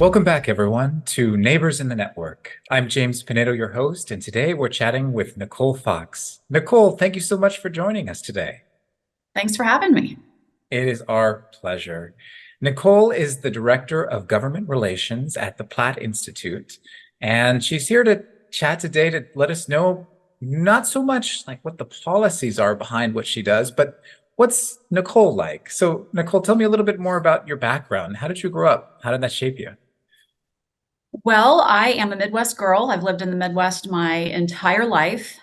Welcome back, everyone, to Neighbors in the Network. I'm James Pinedo, your host, and today we're chatting with Nicole Fox. Nicole, thank you so much for joining us today. Thanks for having me. It is our pleasure. Nicole is the Director of Government Relations at the Platte Institute, and she's here to chat today to let us know not so much like what the policies are behind what she does, but what's Nicole like? So, Nicole, tell me a little bit more about your background. How did you grow up? How did that shape you? Well, I am a Midwest girl. I've lived in the Midwest my entire life.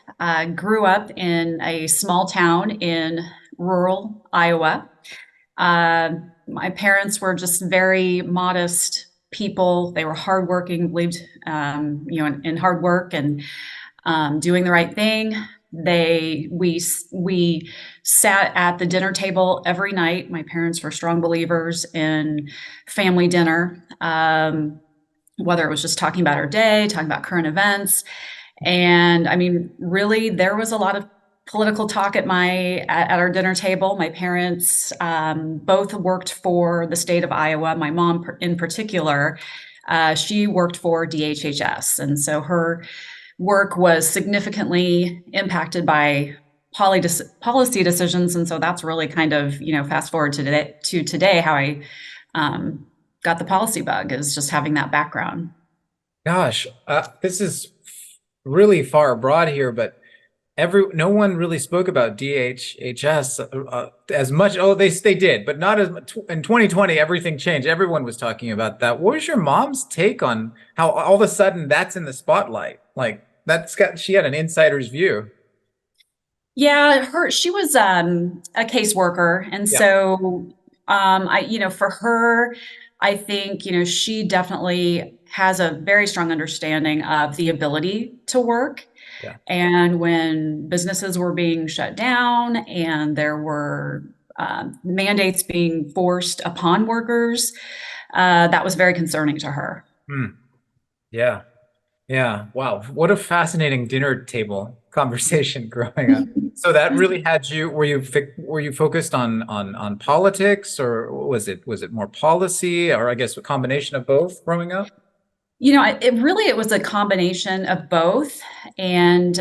Grew up in a small town in rural Iowa. My parents were just very modest people. They were hardworking, believed, in hard work and doing the right thing. We sat at the dinner table every night. My parents were strong believers in family dinner. Whether it was just talking about our day, talking about current events. And I mean, really, there was a lot of political talk at our dinner table. My parents both worked for the state of Iowa. My mom, in particular, she worked for DHHS, and so her work was significantly impacted by policy decisions. And so that's really kind of fast forward to today how I got the policy bug is just having that background. Gosh, this is really far abroad here, but no one really spoke about DHHS as much. Oh, they did, but not as much. In 2020, everything changed. Everyone was talking about that. What was your mom's take on how all of a sudden that's in the spotlight? Like she had an insider's view. Yeah, she was a caseworker, and Yeah, so for her, I think she definitely has a very strong understanding of the ability to work. yeah. And when businesses were being shut down and there were mandates being forced upon workers, that was very concerning to her. Hmm. Yeah. Yeah. Wow. What a fascinating dinner table conversation growing up. So that really had you, were you focused on politics, or was it more policy, or I guess a combination of both growing up? It was a combination of both. And,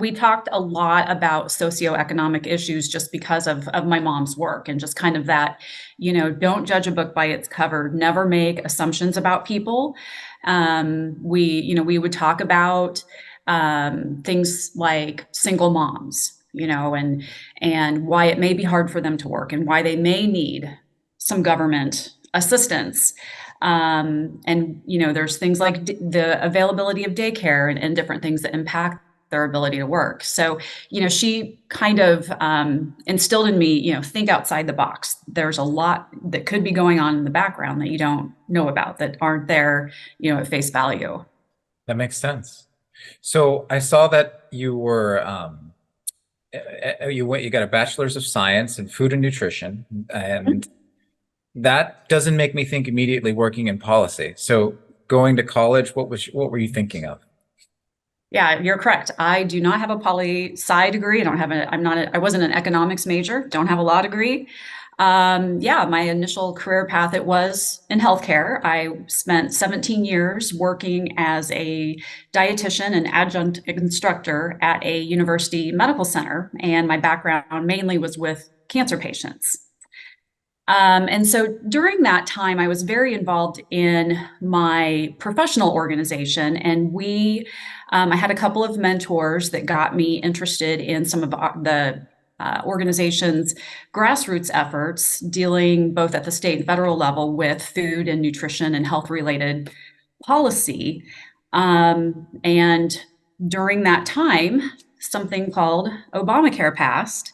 we talked a lot about socioeconomic issues just because of my mom's work and just kind of that, don't judge a book by its cover, never make assumptions about people. We would talk about things like single moms, and why it may be hard for them to work and why they may need some government assistance. And there's things like the availability of daycare and different things that impact their ability to work. So she kind of instilled in me, think outside the box. There's a lot that could be going on in the background that you don't know about, that aren't there at face value. That makes sense. So I saw that you got a bachelor's of science in food and nutrition, and that doesn't make me think immediately working in policy. So going to college, what were you thinking of? Yeah, you're correct. I do not have a poli sci degree. I wasn't an economics major, don't have a law degree. Yeah, my initial career path, it was in healthcare. I spent 17 years working as a dietitian and adjunct instructor at a university medical center, and my background mainly was with cancer patients. And so during that time, I was very involved in my professional organization, and I had a couple of mentors that got me interested in some of the organization's grassroots efforts, dealing both at the state and federal level with food and nutrition and health related policy. And during that time, something called Obamacare passed.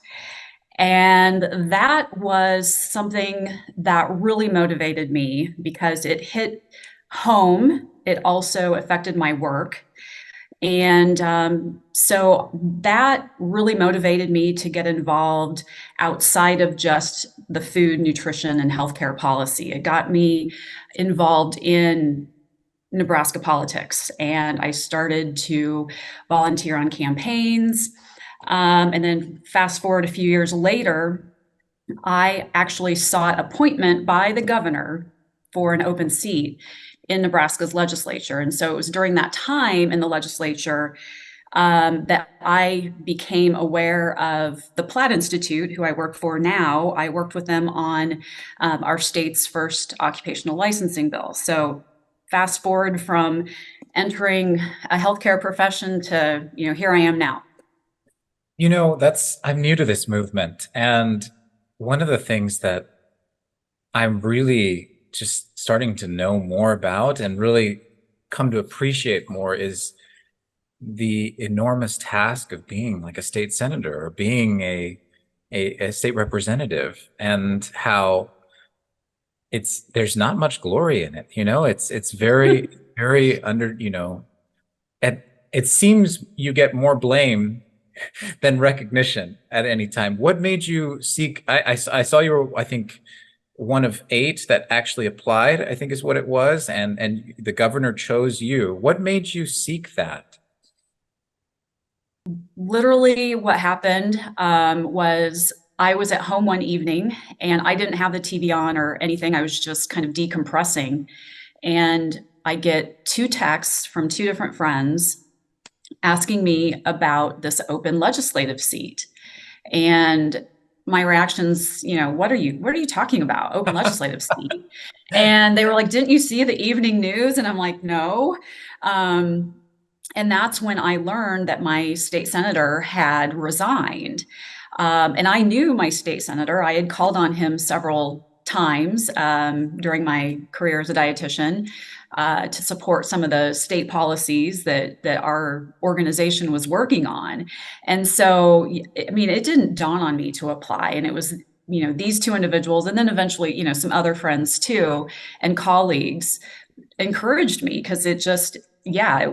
And that was something that really motivated me because it hit home. It also affected my work. And so that really motivated me to get involved outside of just the food, nutrition, and healthcare policy. It got me involved in Nebraska politics, and I started to volunteer on campaigns. And then fast forward a few years later, I actually sought appointment by the governor for an open seat in Nebraska's legislature. And so it was during that time in the legislature that I became aware of the Platte Institute, who I work for now. I worked with them on our state's first occupational licensing bill. So fast forward from entering a healthcare profession to, here I am now. I'm new to this movement. And one of the things that I'm really just starting to know more about and really come to appreciate more is the enormous task of being like a state senator or being a state representative, and how there's not much glory in it. It's very, very under, and it seems you get more blame than recognition at any time. What made you seek? I saw you were, I think, one of 8 that actually applied, I think is what it was, and the governor chose you. What made you seek that? Literally, what happened was I was at home one evening and I didn't have the TV on or anything. I was just kind of decompressing. And I get 2 texts from 2 different friends asking me about this open legislative seat. And my reactions, what are you talking about? Open legislative seat. And they were like, didn't you see the evening news? And I'm like, no. And that's when I learned that my state senator had resigned. And I knew my state senator. I had called on him several times during my career as a dietitian to support some of the state policies that our organization was working on. And so, I mean, it didn't dawn on me to apply. And it was, these 2 individuals, and then eventually, some other friends too, and colleagues encouraged me, because it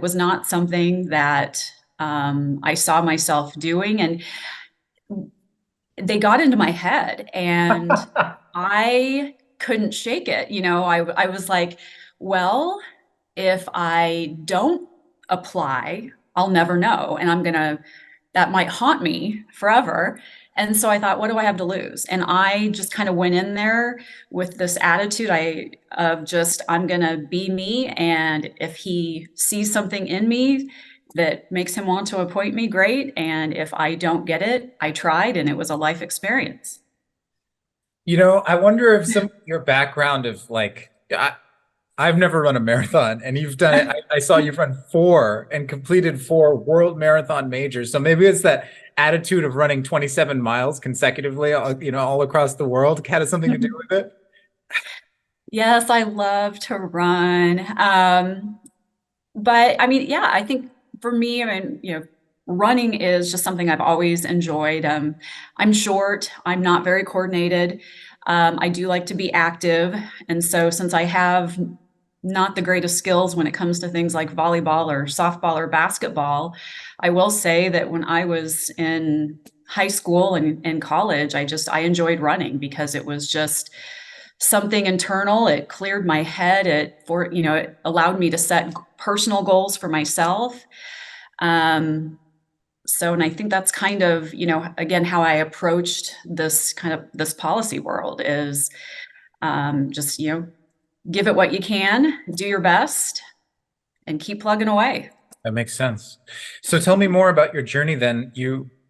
was not something that I saw myself doing. And they got into my head and I couldn't shake it. I was like, well, if I don't apply, I'll never know. And that might haunt me forever. And so I thought, what do I have to lose? And I just kind of went in there with this attitude I'm going to be me. And if he sees something in me that makes him want to appoint me, great. And if I don't get it, I tried, and it was a life experience. I wonder if some of your background of like, I've never run a marathon, and you've done it. I saw you've run 4 and completed 4 world marathon majors. So maybe it's that attitude of running 27 miles consecutively, all across the world. Had something to do with it? Yes, I love to run. But I mean, yeah, I think for me, running is just something I've always enjoyed. I'm short, I'm not very coordinated. I do like to be active. And so since I have not the greatest skills when it comes to things like volleyball or softball or basketball, I will say that when I was in high school and college, I enjoyed running because it was just something internal. It cleared my head. It allowed me to set personal goals for myself. And I think that's kind of, again, how I approached this policy world is just, give it what you can, do your best, and keep plugging away. That makes sense. So tell me more about your journey then.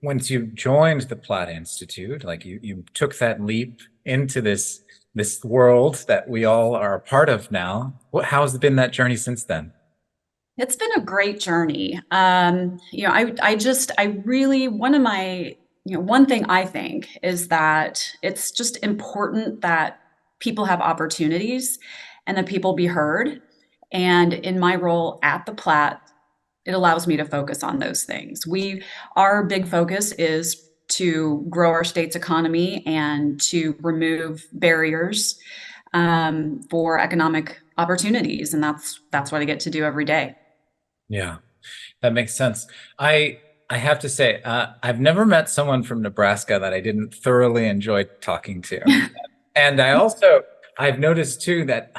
Once you joined the Platte Institute, like you took that leap into this world that we all are a part of now. How's it been, that journey since then? It's been a great journey. I really, one thing I think is that it's just important that people have opportunities and that people be heard. And in my role at the Platte, it allows me to focus on those things. Our big focus is to grow our state's economy and to remove barriers for economic opportunities. And that's what I get to do every day. Yeah, that makes sense. I have to say, I've never met someone from Nebraska that I didn't thoroughly enjoy talking to. And I've noticed too that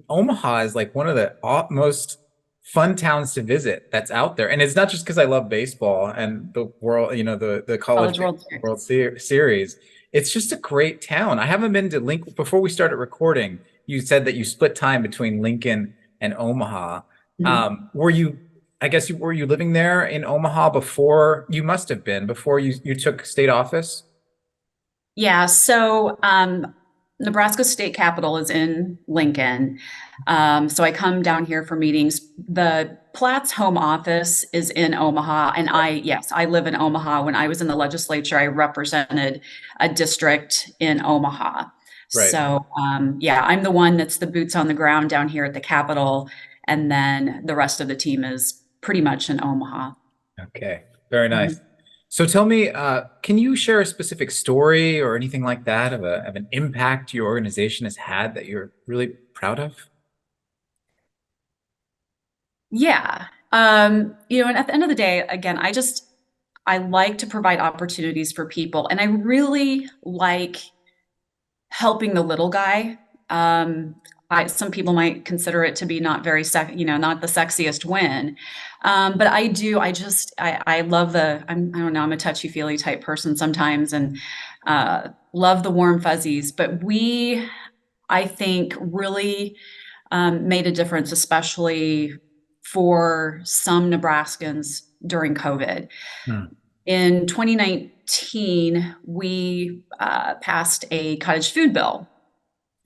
Omaha is like one of the most fun towns to visit that's out there. And it's not just because I love baseball and the world, the college World Series. It's just a great town. I haven't been to Lincoln before we started recording. you said that you split time between Lincoln and Omaha. Mhm. Were you, I guess, were you living there in Omaha before? You must have been before you took state office. Yeah, so Nebraska State Capitol is in Lincoln. So I come down here for meetings. The Platte's home office is in Omaha. And yes, I live in Omaha. When I was in the legislature, I represented a district in Omaha. Right. So yeah, I'm the one that's the boots on the ground down here at the Capitol. And then the rest of the team is pretty much in Omaha. Okay. Very Mhm. nice. So tell me, can you share a specific story or anything like that of an impact your organization has had that you're really proud of? Yeah. And at the end of the day, again, I like to provide opportunities for people, and I really like helping the little guy. Um, some people might consider it to be not very not the sexiest win. But I do, I love I don't know, I'm a touchy-feely type person sometimes and love the warm fuzzies, but I think, really made a difference, especially for some Nebraskans during COVID. Hmm. In 2019, we passed a cottage food bill.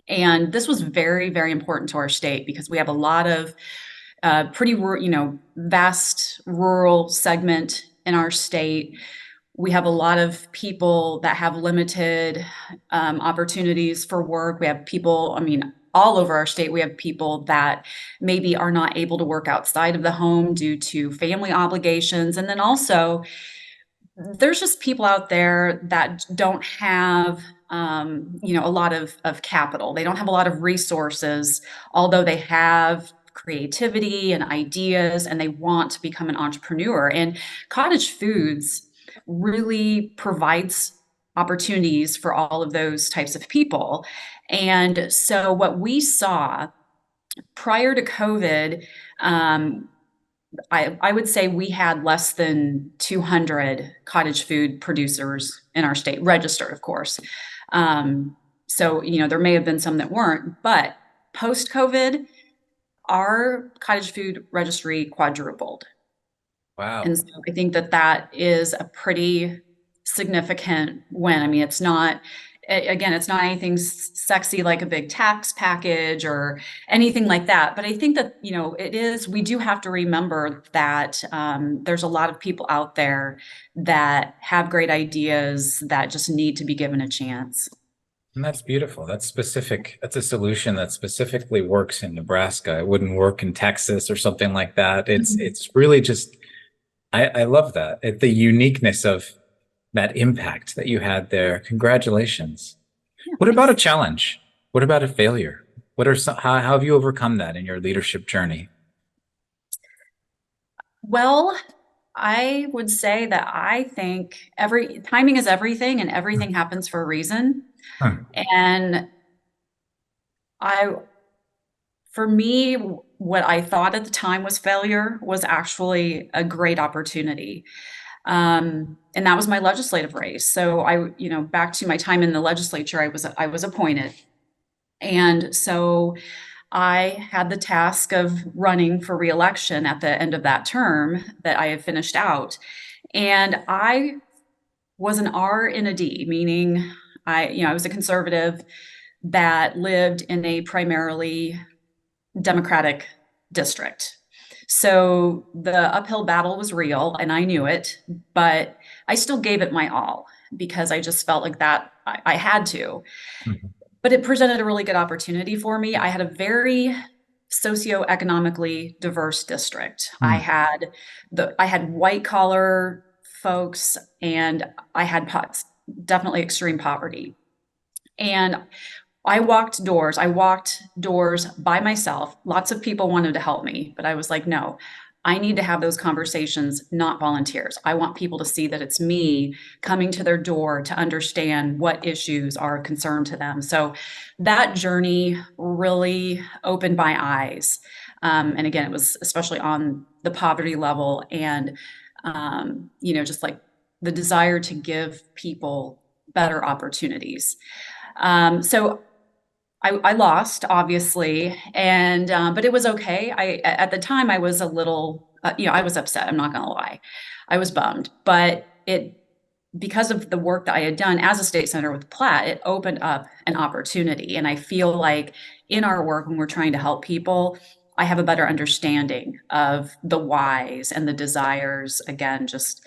And this was very, very important to our state because we have a lot of vast rural segment in our state. We have a lot of people that have limited opportunities for work. We have people, I mean, all over our state, we have people that maybe are not able to work outside of the home due to family obligations. And then also, there's just people out there that don't have a lot of capital. They don't have a lot of resources, although they have creativity and ideas and they want to become an entrepreneur. And cottage foods really provides opportunities for all of those types of people. And so what we saw prior to COVID, um, I would say we had less than 200 cottage food producers in our state, registered, of course. Um, so, there may have been some that weren't, but post COVID, our cottage food registry quadrupled. Wow. And so I think that that is a pretty significant win. I mean, again, it's not anything sexy like a big tax package or anything like that. But I think that, we do have to remember that there's a lot of people out there that have great ideas that just need to be given a chance. And that's beautiful. That's specific. That's a solution that specifically works in Nebraska. It wouldn't work in Texas or something like that. Mhm. It's really just I love that. The uniqueness of that impact that you had there. Congratulations. Yeah, What about a thanks. challenge? What about a failure? What are some, how have you overcome that in your leadership journey? Well, I would say that I think every timing is everything and everything happens for a reason. Hmm. And I, for me, what I thought at the time was failure was actually a great opportunity. And that was my legislative race. So back to my time in the legislature, I was appointed. And so I had the task of running for reelection at the end of that term that I had finished out. And I was an R in a D, meaning I was a conservative that lived in a primarily Democratic district. So the uphill battle was real and I knew it, but I still gave it my all because I just felt like that I had to. Mhm. But it presented a really good opportunity for me. I had a very socioeconomically diverse district. Hmm. I had white collar folks and I had definitely extreme poverty. And I walked doors by myself. Lots of people wanted to help me, but I was like, no, I need to have those conversations, not volunteers. I want people to see that it's me coming to their door to understand what issues are of concern to them. So that journey really opened my eyes. And again, it was especially on the poverty level and, just like the desire to give people better opportunities. So I lost, obviously, and but it was okay. At the time I was a little, I was upset. I'm not going to lie, I was bummed, but it because of the work that I had done as a state senator with Platte, it opened up an opportunity, and I feel like in our work when we're trying to help people, I have a better understanding of the whys and the desires. Again, just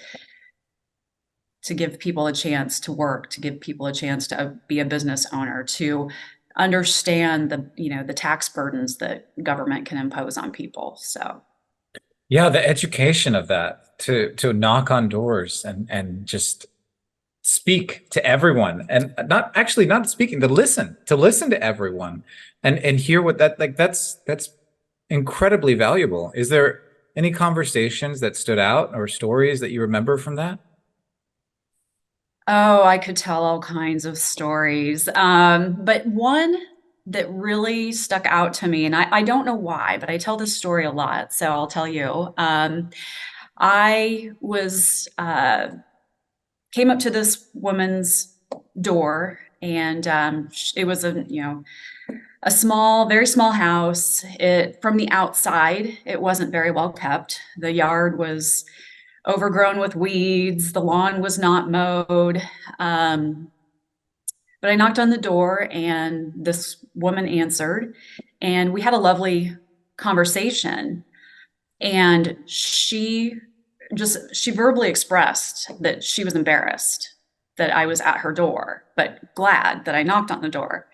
to give people a chance to work, to give people a chance to be a business owner, to understand the tax burdens that government can impose on people. So Yeah, the education of that to knock on doors and just speak to everyone and not speaking, to listen to everyone and hear what that like that's incredibly valuable. Is there any conversations that stood out or stories that you remember from that? oh, I could tell all kinds of stories. But one that really stuck out to me, and I don't know why, but I tell this story a lot, so I'll tell you. I was came up to this woman's door, and it was a small, very small house. It from the outside, it wasn't very well kept. The yard was overgrown with weeds. The lawn was not mowed. Um, but I knocked on the door, and this woman answered, and we had a lovely conversation. And she verbally expressed that she was embarrassed that I was at her door, but glad that I knocked on the door.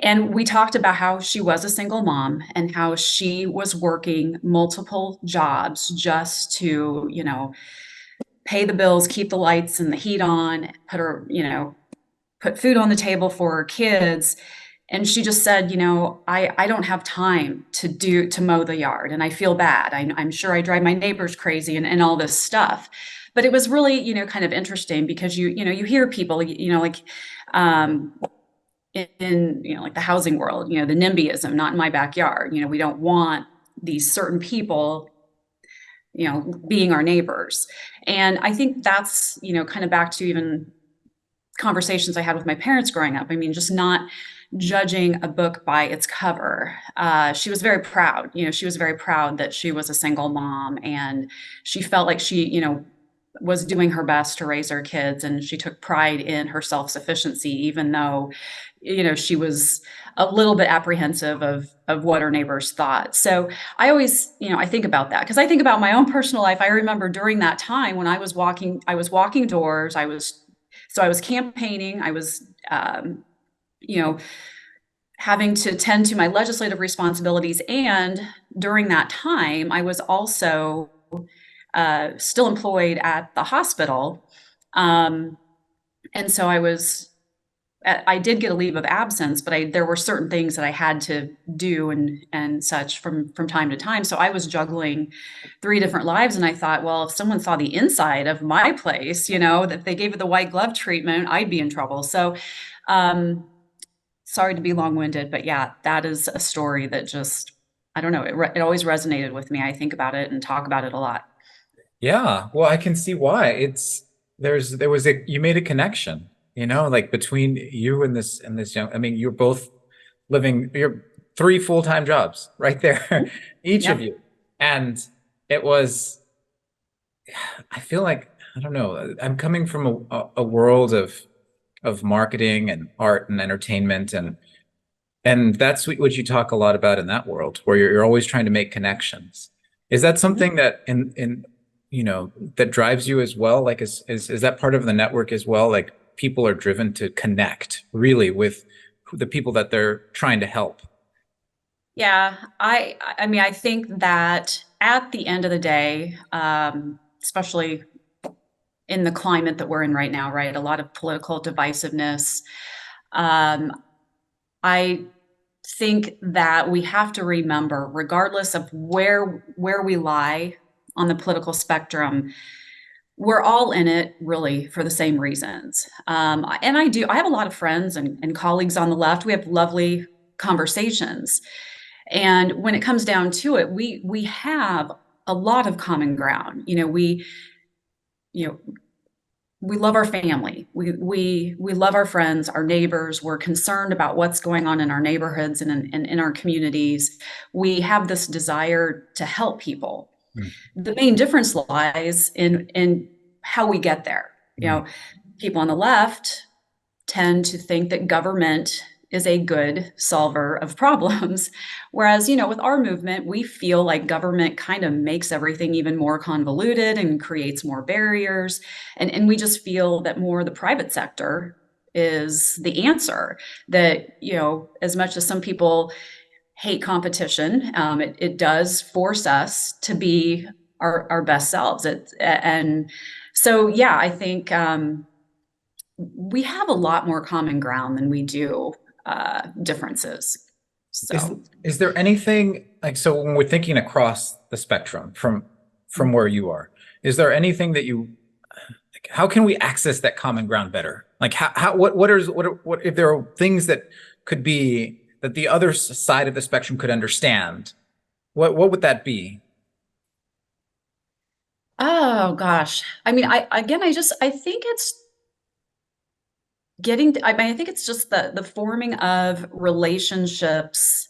And we talked about how she was a single mom and how she was working multiple jobs just to, pay the bills, keep the lights and the heat on, put food on the table for her kids. And she just said, I don't have time to mow the yard, and I feel bad. I'm sure I drive my neighbors crazy and all this stuff. But it was really, kind of interesting because you hear people, like um, like the housing world, the NIMBYism, not in my backyard. We don't want these certain people, being our neighbors. And I think that's, kind of back to even conversations I had with my parents growing up. I mean, just not judging a book by its cover. She was very proud. She was very proud that she was a single mom, and she felt like she, was doing her best to raise her kids, and she took pride in her self-sufficiency, even though, she was a little bit apprehensive of what her neighbors thought. So I always, I think about that because I think about my own personal life. I remember during that time when I was walking doors. I was campaigning. I was, you know, having to tend to my legislative responsibilities. And during that time, I was also still employed at the hospital. Um, and so I did get a leave of absence, but there were certain things that I had to do and such from time to time. So I was juggling three different lives, and I thought, well, if someone saw the inside of my place, that they gave it the white glove treatment, I'd be in trouble. So, sorry to be long-winded, but yeah, that is a story that just I don't know. It always resonated with me. I think about it and talk about it a lot. Yeah, well, I can see why. There was you made a connection, like between you and this young, I mean, you're both you're three full-time jobs right there, each of Yep. you. And it was, I feel like, I don't know, I'm coming from a world of marketing and art and entertainment and that's what you talk a lot about in that world, where you're always trying to make connections. Is that Mhm. something that that drives you as well? Like, is that part of the network as well? Like, people are driven to connect really with the people that they're trying to help. Yeah, I mean, I think that at the end of the day, especially in the climate that we're in right now, right? A lot of political divisiveness. Um, I think that we have to remember, regardless of where we lie on the political spectrum, we're all in it really for the same reasons. And I have a lot of friends and colleagues on the left. We have lovely conversations. And when it comes down to it, we have a lot of common ground. You know, we love our family. We love our friends, our neighbors. We're concerned about what's going on in our neighborhoods and in our communities. We have this desire to help people. Mm, The main difference lies in how we get there. You mm. know, people on the left tend to think that government is a good solver of problems. Whereas, with our movement, we feel like government kind of makes everything even more convoluted and creates more barriers. And we just feel that more the private sector is the answer. That, as much as some people hate competition, it does force us to be our best selves. And so, yeah, I think we have a lot more common ground than we do differences. Is So, is there anything like, so when we're thinking across the spectrum from where you are, is there anything that you like, how can we access that common ground better? Like how what if there are things that could be that the other side of the spectrum could understand? What would that be? oh gosh, I mean, I think it's I think it's just the forming of relationships,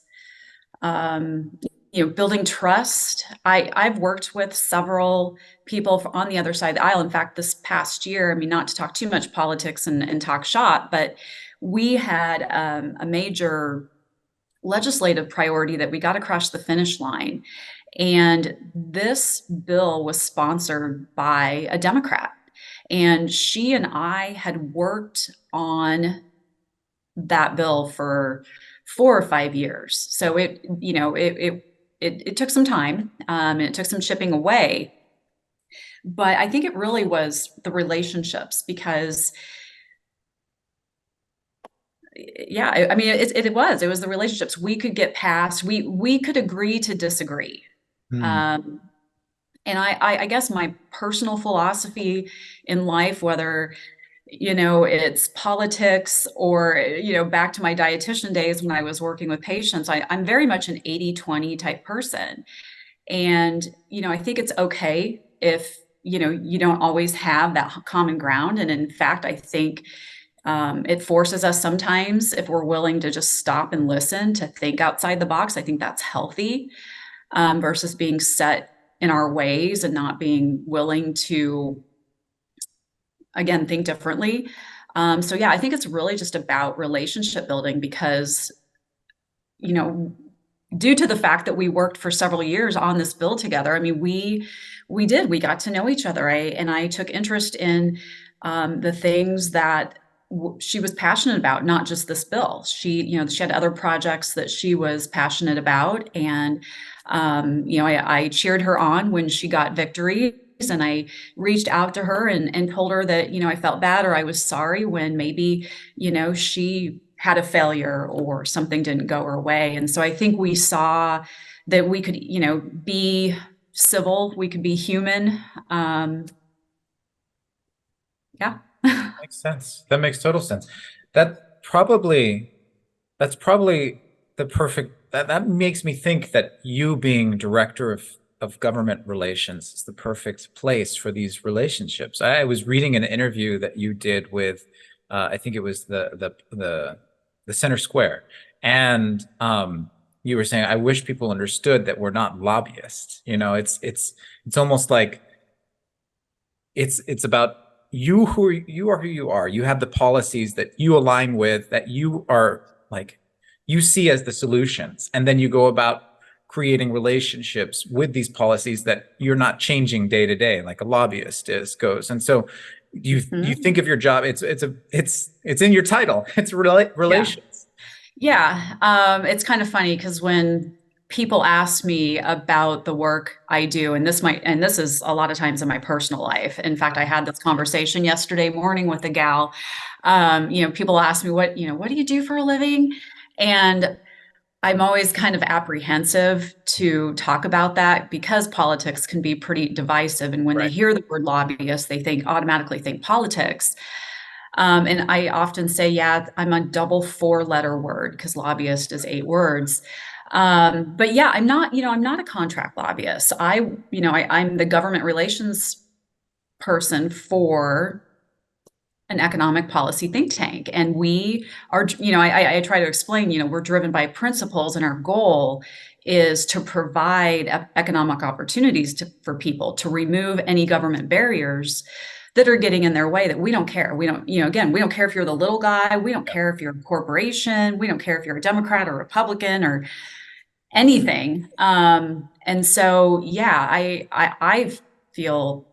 um, building trust. I've worked with several people on the other side of the aisle. In fact, this past year, I mean, not to talk too much politics and talk shop, but we had a major legislative priority that we got across the finish line. And this bill was sponsored by a Democrat. And she and I had worked on that bill for 4 or 5 years. So it took some time, and it took some chipping away. But I think it really was the relationships because, yeah, I mean, it was the relationships. We could get past, we could agree to disagree. Hmm. Um, and I guess my personal philosophy in life, whether it's politics or back to my dietitian days when I was working with patients, I'm very much an 80-20 type person. And I think it's okay if you don't always have that common ground. And in fact, I think it forces us sometimes, if we're willing to just stop and listen, to think outside the box. I think that's healthy, versus being set in our ways and not being willing to, again, think differently. So yeah, I think it's really just about relationship building because, you know, due to the fact that we worked for several years on this bill together, I mean, we got to know each other, and I took interest in the things that she was passionate about, not just this bill. She had other projects that she was passionate about, and I cheered her on when she got victories, and I reached out to her and told her that I felt bad or I was sorry when maybe she had a failure or something didn't go her way. And so I think we saw that we could be civil, we could be human. um yeah. Makes sense. That makes total sense. That probably that's probably the perfect that makes me think that you being director of government relations is the perfect place for these relationships. I was reading an interview that you did with I think it was the Center Square, and you were saying, I wish people understood that we're not lobbyists. It's almost like it's about you are who you are. You have the policies that you align with, that you are like you see as the solutions, and then you go about creating relationships with these policies that you're not changing day to day like a lobbyist is goes. And so you Mhm. think of your job, it's in your title. It's Yeah. relations. Yeah, it's kind of funny because when people ask me about the work I do, and this is a lot of times in my personal life. In fact, I had this conversation yesterday morning with a gal. People ask me what do you do for a living? And I'm always kind of apprehensive to talk about that because politics can be pretty divisive. And when they Right. hear the word lobbyist, they automatically think politics. And I often say, yeah, I'm a double four-letter word because lobbyist is 8 words. But yeah, I'm not a contract lobbyist. I'm the government relations person for an economic policy think tank. And we are, I try to explain, we're driven by principles, and our goal is to provide economic opportunities for people, to remove any government barriers that are getting in their way, that we don't care. We don't, again, we don't care if you're the little guy. We don't care if you're a corporation. We don't care if you're a Democrat or Republican or anything. And so, yeah, I feel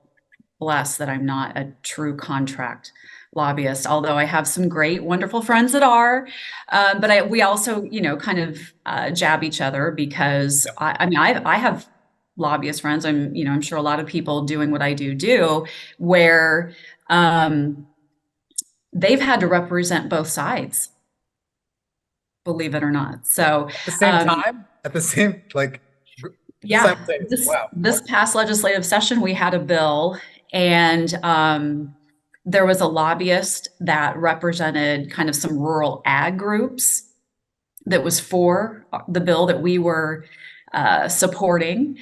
blessed that I'm not a true contract lobbyist, although I have some great, wonderful friends that are. But we also, kind of jab each other, because I have lobbyist friends. I'm sure a lot of people doing what I do, where they've had to represent both sides, believe it or not. So At the same time, at the same, like, yeah, simultaneously. Wow. this past legislative session, we had a bill, and there was a lobbyist that represented kind of some rural ag groups that was for the bill that we were supporting.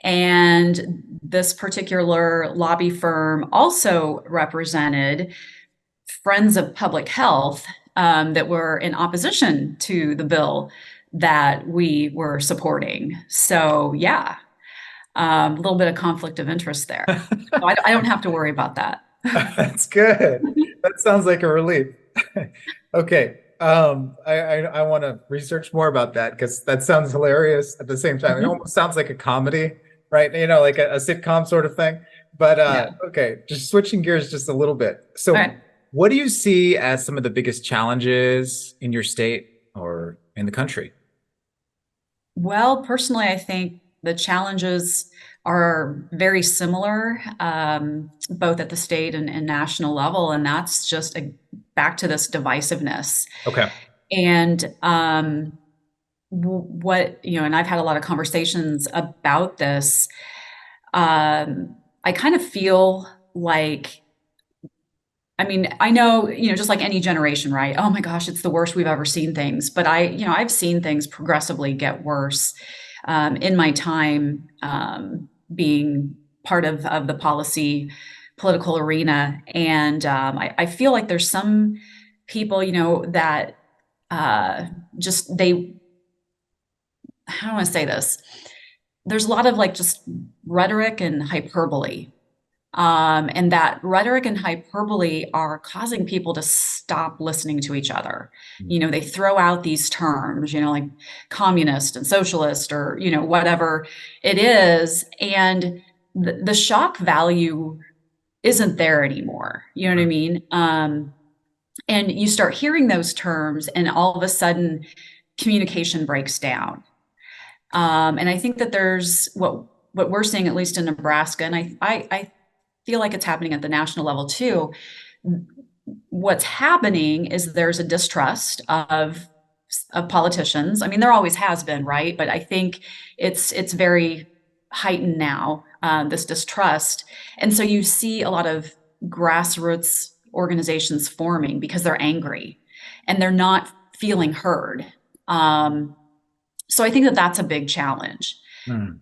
And this particular lobby firm also represented Friends of Public Health that were in opposition to the bill that we were supporting. So yeah, a little bit of conflict of interest there. So I don't have to worry about that. That's good. That sounds like a relief. Okay. I want to research more about that, because that sounds hilarious at the same time. It almost sounds like a comedy, right? Like a sitcom sort of thing. But Yeah. okay, just switching gears just a little bit. So All right. what do you see as some of the biggest challenges in your state or in the country? Well, personally, I think the challenges are very similar, both at the state and national level, and that's just back to this divisiveness. Okay. And and I've had a lot of conversations about this. I kind of feel like, I know, just like any generation, right? Oh my gosh, it's the worst we've ever seen things. But I've seen things progressively get worse in my time being part of the political arena. And I feel like there's some people, that just how do I say this? There's a lot of like just rhetoric and hyperbole. And that rhetoric and hyperbole are causing people to stop listening to each other. They throw out these terms, like communist and socialist, or, whatever it is. And the shock value isn't there anymore. You know what I mean? And you start hearing those terms, and all of a sudden communication breaks down. And I think that there's what we're seeing, at least in Nebraska, and I feel like it's happening at the national level too. What's happening is there's a distrust of politicians. There always has been, right? But I think it's very heightened now, this distrust. And so you see a lot of grassroots organizations forming because they're angry and they're not feeling heard. So I think that that's a big challenge.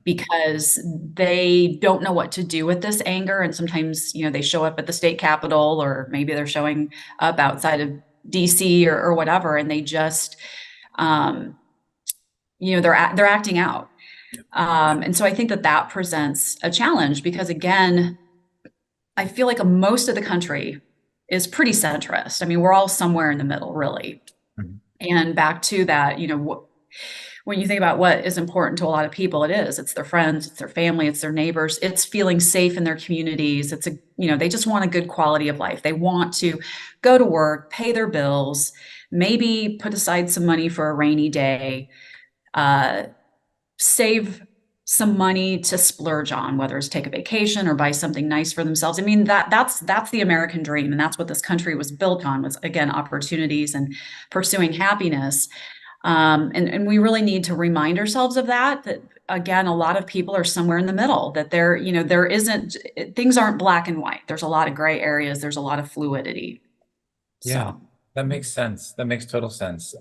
Because they don't know what to do with this anger. And sometimes, they show up at the state capitol, or maybe they're showing up outside of DC or whatever, and they just, they're acting out. And so I think that presents a challenge, because again, I feel like most of the country is pretty centrist. We're all somewhere in the middle, really. And back to that, when you think about what is important to a lot of people, it's their friends, it's their family, it's their neighbors, it's feeling safe in their communities. It's they just want a good quality of life. They want to go to work, pay their bills, maybe put aside some money for a rainy day, save some money to splurge on, whether it's take a vacation or buy something nice for themselves. That's the American dream. And that's what this country was built on, was, again, opportunities and pursuing happiness. And we really need to remind ourselves of that again, a lot of people are somewhere in the middle, that things aren't black and white. There's a lot of gray areas. There's a lot of fluidity. Yeah, So. that makes sense. That makes total sense.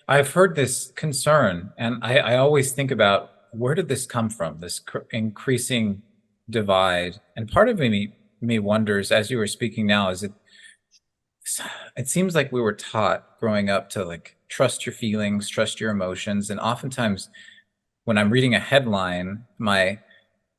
I've heard this concern, and I always think about, where did this come from? This increasing divide. And part of me wonders, as you were speaking now, is it it seems like we were taught growing up to like trust your feelings, trust your emotions. And oftentimes when I'm reading a headline, my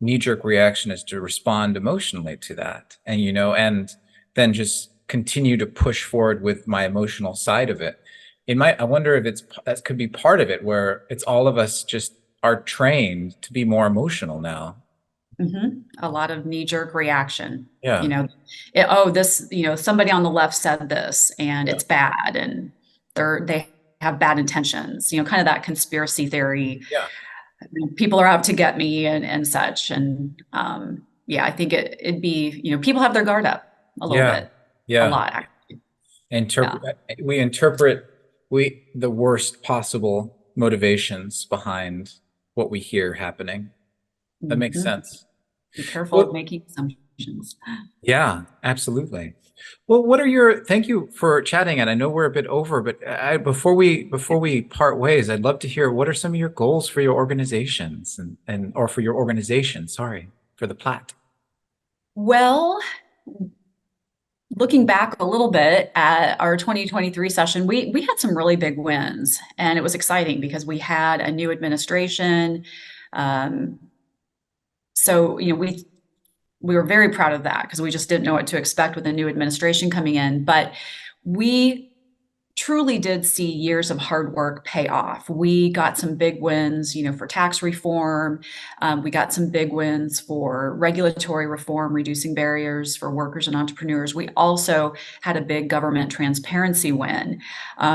knee-jerk reaction is to respond emotionally to that. And, and then just continue to push forward with my emotional side of it. I wonder if that could be part of it, where it's all of us just are trained to be more emotional now. A lot of knee-jerk reaction. Yeah. This, somebody on the left said this and it's bad and they have bad intentions, kind of that conspiracy theory. Yeah. People are out to get me and such. And yeah, I think it'd be, people have their guard up a little Yeah. bit, a Yeah. lot, actually. We interpret the worst possible motivations behind what we hear happening. That makes Mhm. sense. Be careful of Well, making assumptions. yeah, absolutely. Well, thank you for chatting. And I know we're a bit over, but before we part ways, I'd love to hear what are some of your goals for your organizations or for your organization, sorry, for the Platte. Well, looking back a little bit at our 2023 session, we had some really big wins, and it was exciting because we had a new administration. Um, so we were very proud of that because we just didn't know what to expect with a new administration coming in. But we truly did see years of hard work pay off. We got some big wins, for tax reform. We got some big wins for regulatory reform, reducing barriers for workers and entrepreneurs. We also had a big government transparency win.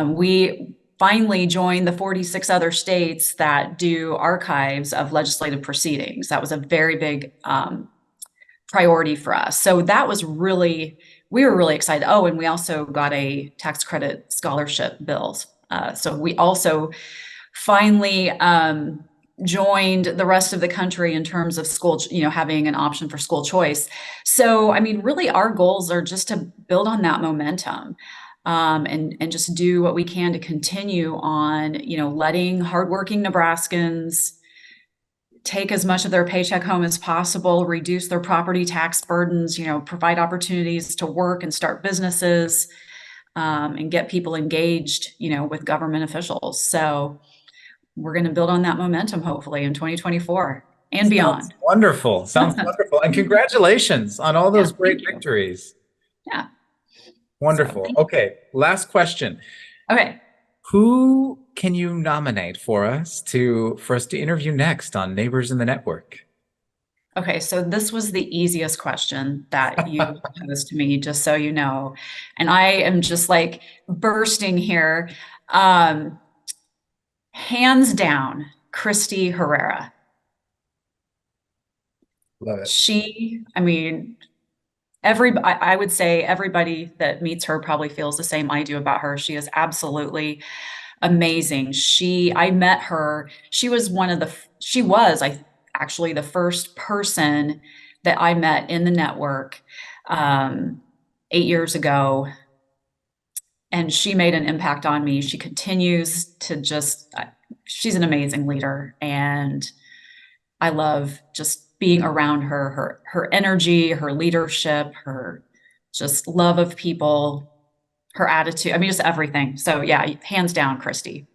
We finally joined the 46 other states that do archives of legislative proceedings. That was a very big priority for us. So that was we were really excited. Oh, and we also got a tax credit scholarship bill. So we also finally joined the rest of the country in terms of school, having an option for school choice. So, I mean, really our goals are just to build on that momentum. And just do what we can to continue on, letting hardworking Nebraskans take as much of their paycheck home as possible, reduce their property tax burdens, provide opportunities to work and start businesses, and get people engaged, with government officials. So we're going to build on that momentum, hopefully, in 2024 and Sounds beyond. wonderful. Sounds wonderful. And congratulations on all Yeah, those great thank you. victories. Yeah. So, Wonderful. Okay, last question. okay. Who can you nominate for us to interview next on Neighbors in the Network? Okay, so this was the easiest question that you posed to me, just so you know. And I am just like bursting here. Hands down, Christy Herrera. Love it. I mean, I would say everybody that meets her probably feels the same I do about her. She is absolutely amazing. I met her. She was actually the first person that I met in the network 8 years ago. And she made an impact on me. She continues to she's an amazing leader. And I love just being around her energy, her leadership, her just love of people, her attitude. I mean, just everything. So yeah, hands down, Christy.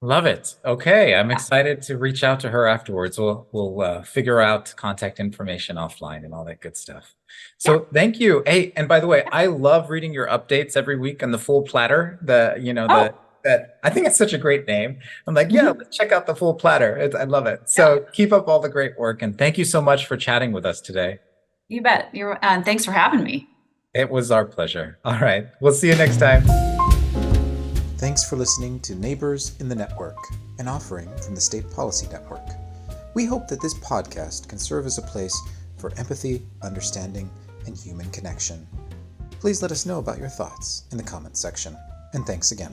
Love it. Okay, I'm Yeah. excited to reach out to her afterwards. We'll figure out contact information offline and all that good stuff. So Yeah. thank you. Hey, and by the way, I love reading your updates every week on the Full Platter. Oh, That I think it's such a great name. I'm like, yeah, mhm. let's check out the Full Platter. I love it. So keep up all the great work, and thank you so much for chatting with us today. You bet. Thanks for having me. It was our pleasure. All right, we'll see you next time. Thanks for listening to Neighbors in the Network, an offering from the State Policy Network. We hope that this podcast can serve as a place for empathy, understanding, and human connection. Please let us know about your thoughts in the comments section, and thanks again.